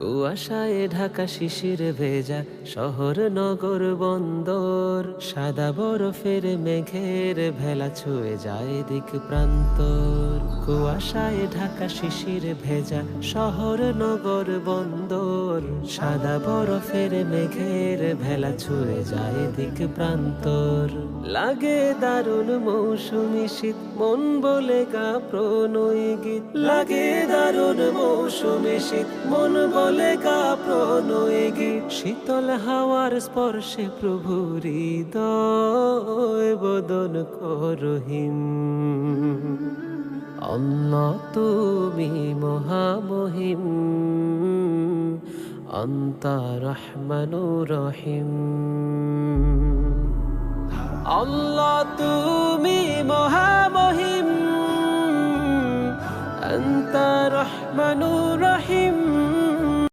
কুয়াশায় ঢাকা শিশির ভেজা শহর নগর বন্দর, সাদা বরফের মেঘের ভেলা ছুঁয়ে যায় দিক প্রান্তর। কুয়াশায় ঢাকা শিশির ভেজা শহর নগর বন্দর, সাদা বরফের মেঘের ভেলা ছুঁয়ে যায় দিক প্রান্তর। লাগে দারুণ মৌসুমি শীত, মন বলে গা প্রণয় গীত। লাগে দারুণ মৌসুমি শীত, মন বলে গা প্রণয় গীত। শীতল হাওয়ার স্পর্শে প্রভুর হৃদয় বদন করহিম। আল্লাহ তুমি মহামহিম, আনতা রহমানুর রহিম। আল্লাহ তুমি মহা